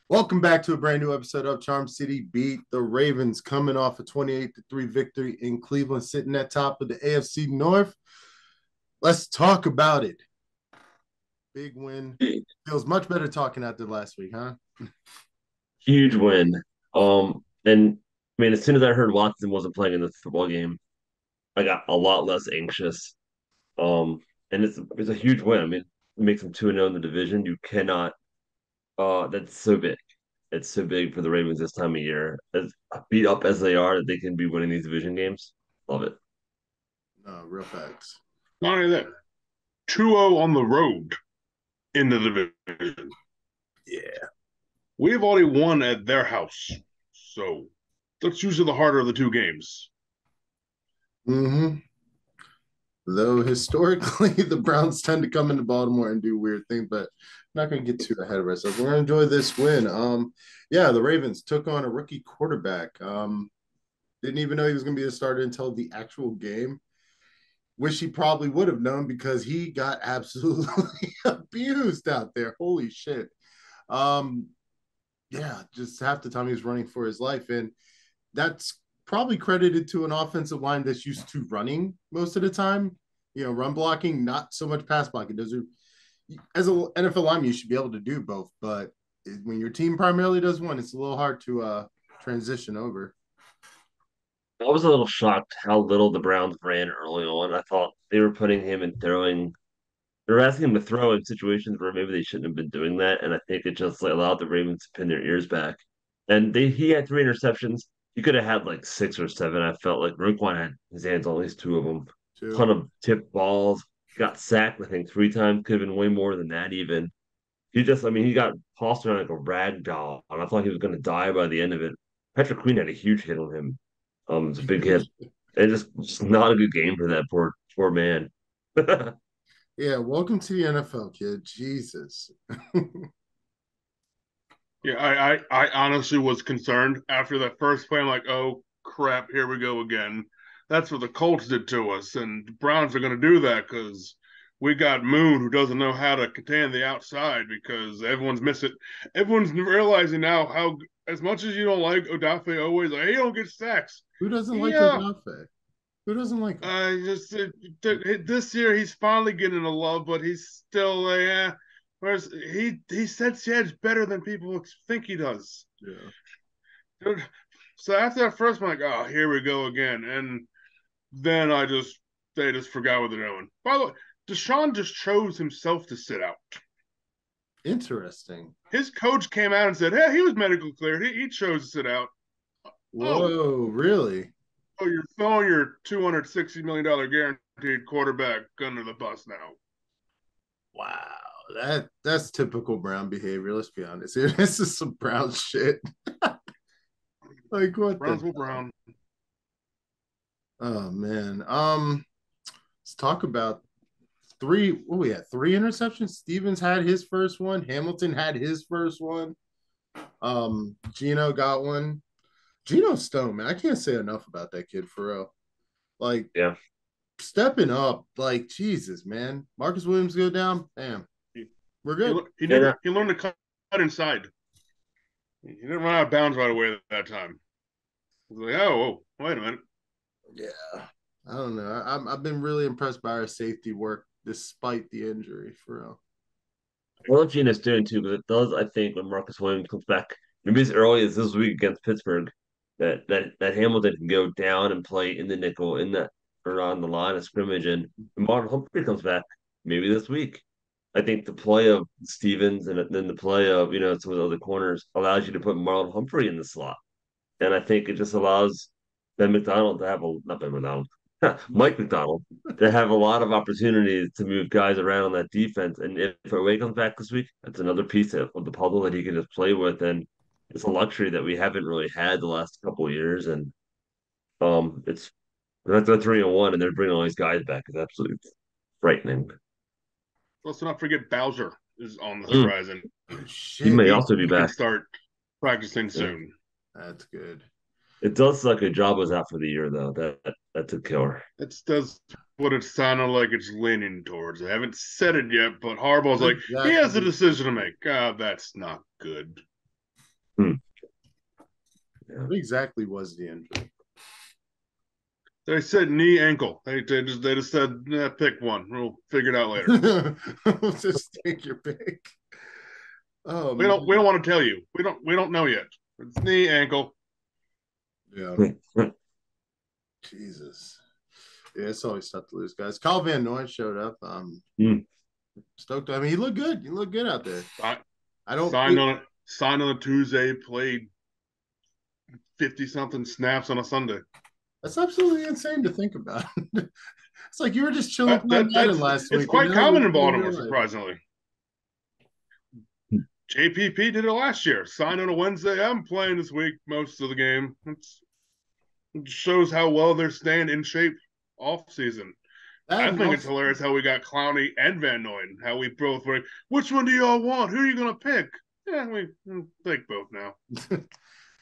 Welcome back to a brand new episode of Charm City Beat. The Ravens coming off a 28-3 victory in Cleveland, sitting at top of the AFC North. Let's talk about it. Big win. Feels much better talking after last week, huh? Huge win. And I mean, as soon as I heard Watson wasn't playing in the football game, I got a lot less anxious. And it's a huge win. I mean, it makes them 2-0 in the division. You cannot that's so big. It's so big for the Ravens this time of year. As beat up as they are, that they can be winning these division games. Love it. No, real facts. Yeah. Not only that, 2-0 on the road in the division. Yeah. We've already won at their house. So that's usually the harder of the two games. Mm-hmm. Though historically the Browns tend to come into Baltimore and do weird things, but I'm not gonna get too ahead of ourselves. We're gonna enjoy this win. Yeah, the Ravens took on a rookie quarterback. Didn't even know he was gonna be the starter until the actual game. Wish he probably would have known because he got absolutely abused out there. Holy shit. Um, yeah, just half the time he was running for his life. And that's probably credited to an offensive line that's used to running most of the time. You know, run blocking, not so much pass blocking. Those are, as an NFL lineman, you should be able to do both. But when your team primarily does one, it's a little hard to transition over. I was a little shocked how little the Browns ran early on. I thought they were putting him and throwing they're asking him to throw in situations where maybe they shouldn't have been doing that, and I think it just like, allowed the Ravens to pin their ears back. And he had three interceptions. He could have had like six or seven. I felt like Roquan had his hands on at least two of them. Too. Ton of tipped balls. Got sacked, I think, three times. Could have been way more than that even. I mean, he got tossed around like a rag doll, and I thought he was going to die by the end of it. Patrick Queen had a huge hit on him. It's a big hit. And just not a good game for that poor man. Yeah, welcome to the NFL, kid. Jesus. Yeah, I honestly was concerned after that first play. I'm like, oh crap, here we go again. That's what the Colts did to us, and the Browns are going to do that because we got Moon who doesn't know how to contain the outside because everyone's missing. Everyone's realizing now how as much as you don't like Odafe always like he don't get sacks. Who doesn't like Yeah, Odafe? Who doesn't like him? just this year he's finally getting a love, but he's still like, whereas he sets the edge better than people think he does. Yeah. So after that first one, like, oh, here we go again, and then they just forgot what they're doing. By the way, Deshaun just chose himself to sit out. Interesting. His coach came out and said, "Hey, he was medically cleared. He chose to sit out." Oh, Whoa, really? oh, you're throwing your $260 million guaranteed quarterback under the bus now. Wow. That's typical Brown behavior. Let's be honest here. This is some Brown shit. Like what the Brownsville Brown. oh man. Let's talk about three. What we had? Three interceptions. Stevens had his first one. Hamilton had his first one. Gino got one. Gino Stone, man. I can't say enough about that kid for real. Like Yeah. stepping up, like Jesus, man. Marcus Williams go down. Bam. He, We're he, good. he And did he learned to cut inside. He didn't run out of bounds right away that time. He was like, oh, wait a minute. Yeah. I don't know. I've been really impressed by our safety work despite the injury, for real. I love Gina's doing too, because it does, I think, when Marcus Williams comes back, maybe as early as this week against Pittsburgh, that Hamilton can go down and play in the nickel in that or on the line of scrimmage, and Marlon Humphrey comes back maybe this week. I think the play of Stevens and then the play of some of the other corners allows you to put Marlon Humphrey in the slot, and I think it just allows Ben McDonald to have a not Ben McDonald, Mike McDonald to have a lot of opportunities to move guys around on that defense. And if Away comes back this week, that's another piece of the puzzle that he can just play with. And it's a luxury that we haven't really had the last couple of years. And it's that's a 3-1, and they're bringing all these guys back. It's absolutely frightening. Let's not forget Bowser is on the Mm, horizon. he Shit. may He also be can back. start practicing Yeah. soon. That's good. It does suck. A job was out for the year though. That's a killer. That's what it sounded like it's leaning towards. I haven't said it yet, but Harbaugh's like, he has a Exactly. decision to make. That's not good. Hmm. Yeah. What exactly was the injury? They said knee ankle. They just said pick one. We'll figure it out later. Just take your pick. Oh We don't man. want to tell you. We don't know yet. It's knee ankle. Yeah. Jesus. Yeah, it's always tough to lose, guys. Kyle Van Noy showed up. Hmm. Stoked. I mean, he looked good. He looked good out there. Si- I don't. signed on a Tuesday. Played 50-something snaps on a Sunday. That's absolutely insane to think about. It's like you were just chilling That, playing that Madden that's last it's week, and quite now you're common in playing Baltimore, real life. surprisingly. JPP did it last year. Signed on a Wednesday. I'm playing this week most of the game. It shows how well they're staying in shape off season. That I and think it's also, hilarious how we got Clowney and Van Noyen. How we both were, which one do y'all want? Who are you going to pick? Yeah, we take both now.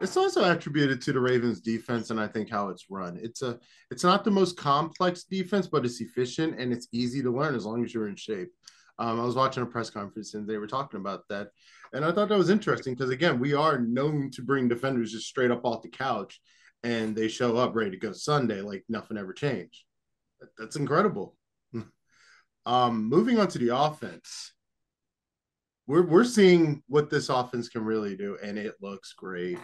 it's also attributed to the Ravens defense and I think how it's run. It's not the most complex defense, but it's efficient and it's easy to learn as long as you're in shape. I was watching a press conference and they were talking about that. And I thought that was interesting because again, we are known to bring defenders just straight up off the couch and they show up ready to go Sunday like nothing ever changed. That's incredible. Moving on to the offense. We're seeing what this offense can really do, and it looks great.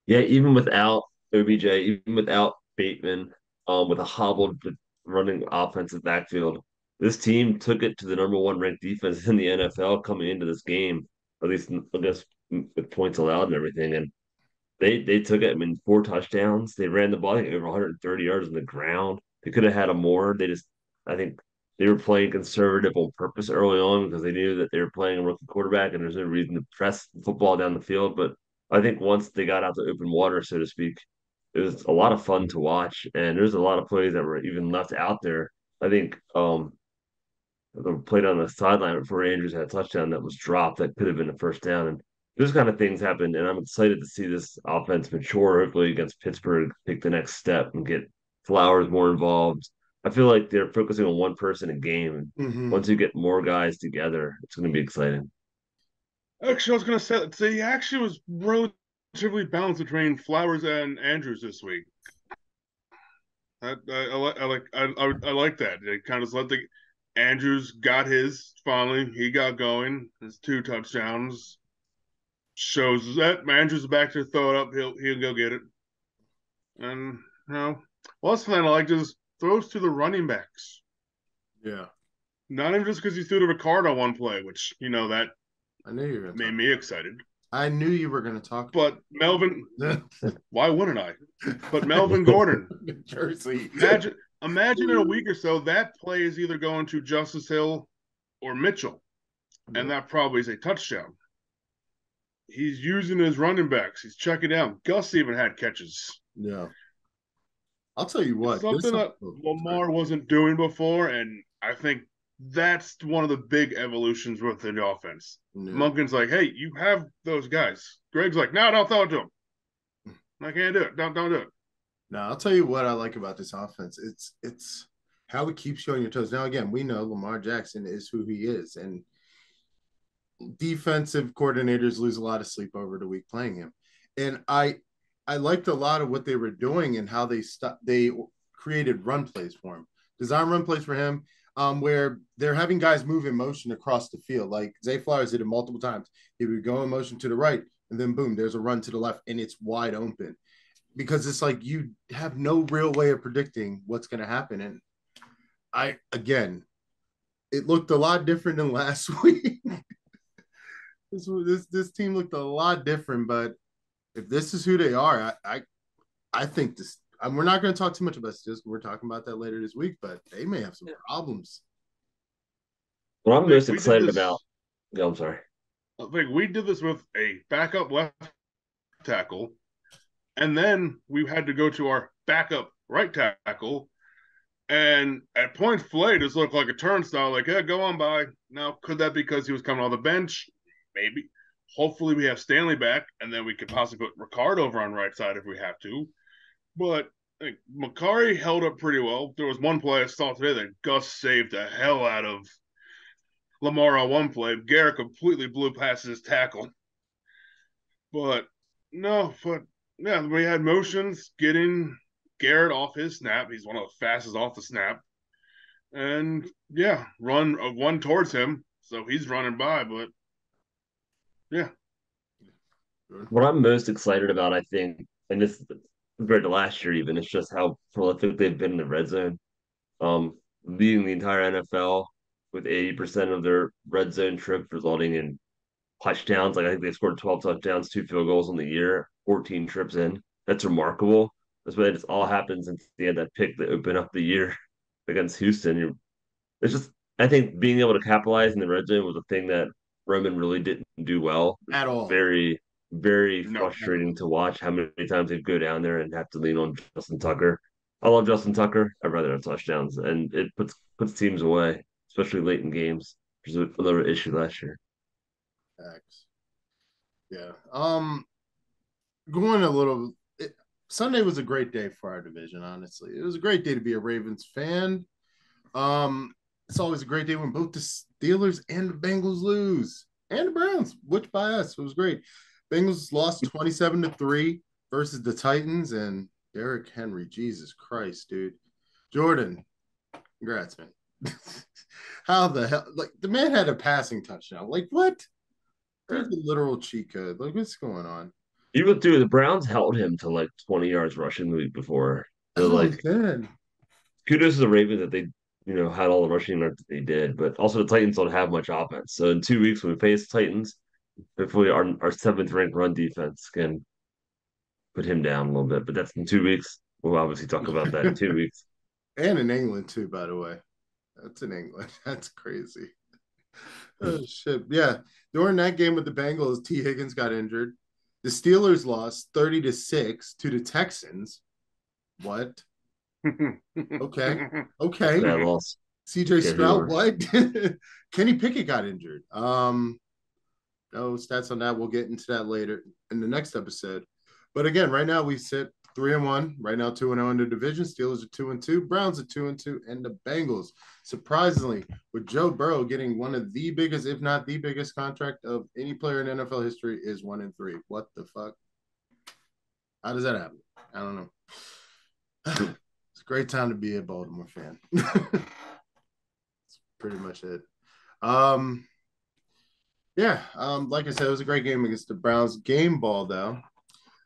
Yeah, even without OBJ, even without Bateman, with a hobbled running offensive backfield, this team took it to the number one ranked defense in the NFL coming into this game, at least I guess with points allowed and everything. And they took it. I mean, 4 touchdowns. They ran the ball, I think, over 130 yards on the ground. They could have had a more. I think, they were playing conservative on purpose early on because they knew that they were playing a rookie quarterback and there's no reason to press the football down the field. But I think once they got out to open water, so to speak, it was a lot of fun to watch. And there's a lot of plays that were even left out there. I think the play on the sideline before Andrews had a touchdown that was dropped that could have been a first down. And those kind of things happened. And I'm excited to see this offense mature, hopefully against Pittsburgh, take the next step and get Flowers more involved. I feel like they're focusing on one person a game. And Mm-hmm. once you get more guys together, it's going to be exciting. Actually, I was going to say he actually was relatively balanced between Flowers and Andrews this week. I like that. It kind of let the Andrews got his finally. He got going. His 2 touchdowns shows that Andrews is back to throw it up. He'll go get it. And what's the thing I like just throws to the running backs. Yeah, Not even just because he threw to Ricard on one play, which that I knew you were going to made talk me about excited. that. I knew you were going to talk But Melvin, about why wouldn't I? But Melvin Gordon, Jersey. imagine in a week or so that play is either going to Justice Hill or Mitchell, Yeah. and that probably is a touchdown. He's using his running backs. He's checking down. Gus even had catches. Yeah. I'll tell you It's what, this something that sorry. Lamar wasn't doing before, and I think that's one of the big evolutions with the offense. Yeah. Monken's like, hey, you have those guys. Greg's like, no, don't throw it to him. I can't do it. Don't do it. Now I'll tell you what I like about this offense. It's how it keeps you on your toes. Now again, we know Lamar Jackson is who he is, and defensive coordinators lose a lot of sleep over the week playing him. And I liked a lot of what they were doing and how they created run plays for him, design run plays for him, where they're having guys move in motion across the field. Like Zay Flowers did it multiple times. He would go in motion to the right, and then boom, there's a run to the left, and it's wide open because it's like you have no real way of predicting what's going to happen. And it looked a lot different than last week. This team looked a lot different, but if this is who they are, I think this. We're not going to talk too much about this. We're talking about that later this week, but they may have some problems. What I'm most We did excited this. about, yeah, I'm sorry. I think we did this with a backup left tackle, and then we had to go to our backup right tackle. And at points, Flay just looked like a turnstile. Like, yeah, go on by. Now, could that be because he was coming on the bench? Maybe. Hopefully, we have Stanley back, and then we could possibly put Ricard over on right side if we have to. But Makari held up pretty well. There was one play I saw today that Gus saved the hell out of Lamar on one play. Garrett completely blew past his tackle. But no, but yeah, we had motions getting Garrett off his snap. He's one of the fastest off the snap. And yeah, run one towards him. So he's running by, but yeah. What I'm most excited about, I think, and this compared to last year even, it's just how prolific they've been in the red zone. Leading the entire NFL with 80% of their red zone trips resulting in touchdowns. Like I think they scored 12 touchdowns, 2 field goals on the year, 14 trips in. That's remarkable. That's why it all happened since they had that pick that opened up the year against Houston. It's just I think being able to capitalize in the red zone was a thing that Roman really didn't do well. It's At all. very, very No. frustrating to watch how many times they go down there and have to lean on Justin Tucker. I love Justin Tucker. I'd rather have touchdowns, and it puts teams away, especially late in games, which is another issue last year. Facts. Yeah. Going a little. Sunday was a great day for our division. Honestly, it was a great day to be a Ravens fan. It's always a great day when both the Steelers and the Bengals lose, and the Browns, which by us, it was great. Bengals lost 27-3 versus the Titans, and Derrick Henry. Jesus Christ, dude. Jordan, congrats, man. How the hell? Like the man had a passing touchdown. Like what? There's a literal cheat code. Like what's going on? Even through the Browns held him to like 20 yards rushing the week before. That's So what I'm like saying. kudos to the Ravens that they had all the rushing that they did, but also the Titans don't have much offense. So in 2 weeks when we face Titans, hopefully our seventh ranked run defense can put him down a little bit. But that's in 2 weeks. We'll obviously talk about that in 2 weeks. And in England too, by the way. That's in England. That's crazy. Oh shit. Yeah. During that game with the Bengals, T. Higgins got injured. The Steelers lost 30-6 to the Texans. What? Okay. Okay. Bad loss. CJ Stroud, Jaguars. what? Kenny Pickett got injured. No stats on that. We'll get into that later in the next episode. But again, right now we sit 3-1. Right now, 2-0 in the division. Steelers are 2-2. Browns are 2-2, and the Bengals, surprisingly, with Joe Burrow getting one of the biggest, if not the biggest, contract of any player in NFL history, is 1-3. What the fuck? How does that happen? I don't know. It's a great time to be a Baltimore fan. That's pretty much it. Yeah. Like I said, it was a great game against the Browns. Game ball though.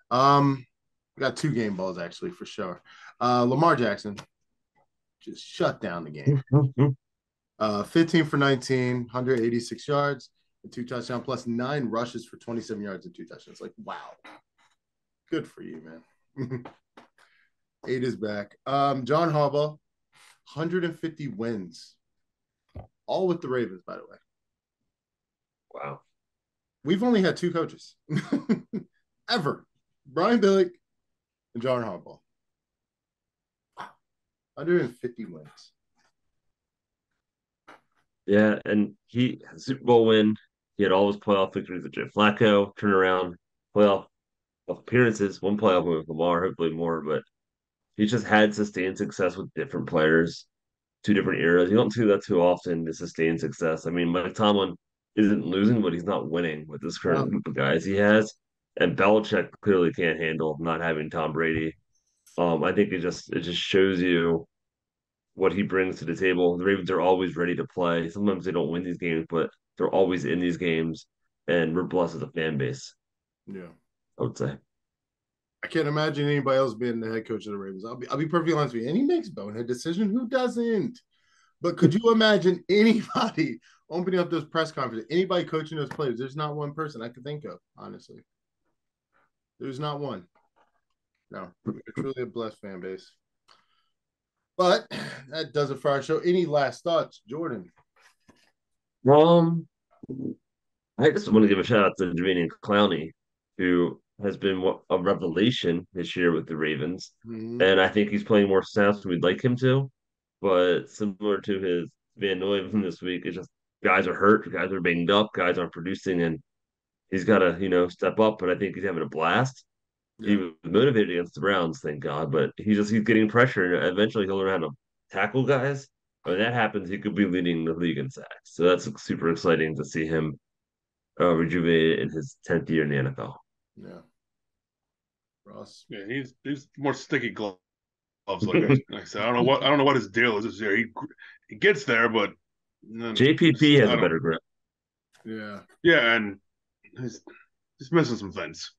We got two game balls actually for sure. Lamar Jackson just shut down the game. 15 for 19, 186 yards, and 2 touchdowns, plus 9 rushes for 27 yards and 2 touchdowns. Like, wow. Good for you, man. 8 is back. John Harbaugh, 150 wins. All with the Ravens, by the way. Wow. We've only had 2 coaches ever. Brian Billick and John Harbaugh. 150 wins. Yeah, and he had a Super Bowl win. He had all his playoff victories with Joe Flacco, turnaround, playoff appearances, one playoff win with Lamar, hopefully more, but he's just had sustained success with different players, 2 different eras. You don't see that too often, the sustained success. I mean, Mike Tomlin isn't losing, but he's not winning with this current No. group of guys he has. And Belichick clearly can't handle not having Tom Brady. I think it just shows you what he brings to the table. The Ravens are always ready to play. Sometimes they don't win these games, but they're always in these games, and we're blessed as a fan base, Yeah. I would say. I can't imagine anybody else being the head coach of the Ravens. I'll be perfectly honest with you. And he makes bonehead decision. Who doesn't? But could you imagine anybody opening up those press conferences? Anybody coaching those players? There's not one person I could think of, honestly. There's not one. No, we're truly a blessed fan base. But that does it for our show. Any last thoughts, Jordan? Um, I just want to give a shout out to Javanian Clowney, who has been a revelation this year with the Ravens, Mm-hmm. and I think he's playing more snaps than we'd like him to. But similar to his Van Noy from this week, it's just guys are hurt, guys are banged up, guys aren't producing, and he's got to step up. But I think he's having a blast. He Yeah. was motivated against the Browns, thank God, but he's getting pressure, and eventually he'll learn how to tackle guys. When that happens, he could be leading the league in sacks. So that's super exciting to see him rejuvenated in his 10th year in the NFL. Yeah. Ross. Yeah, he's more sticky gloves. Like I said, I don't know what his deal is this year. He gets there, but JPP has I a don't. better grip. Yeah. Yeah, and he's missing some things.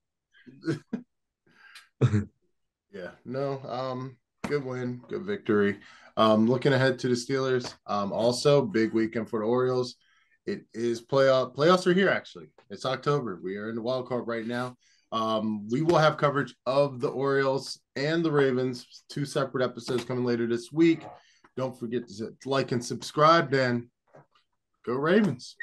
Yeah. No. Good win. Good victory. Looking ahead to the Steelers. Also big weekend for the Orioles. It is playoffs are here actually. It's October. We are in the wild card right now. We will have coverage of the Orioles and the Ravens, two separate episodes coming later this week. Don't forget to like and subscribe, then go Ravens.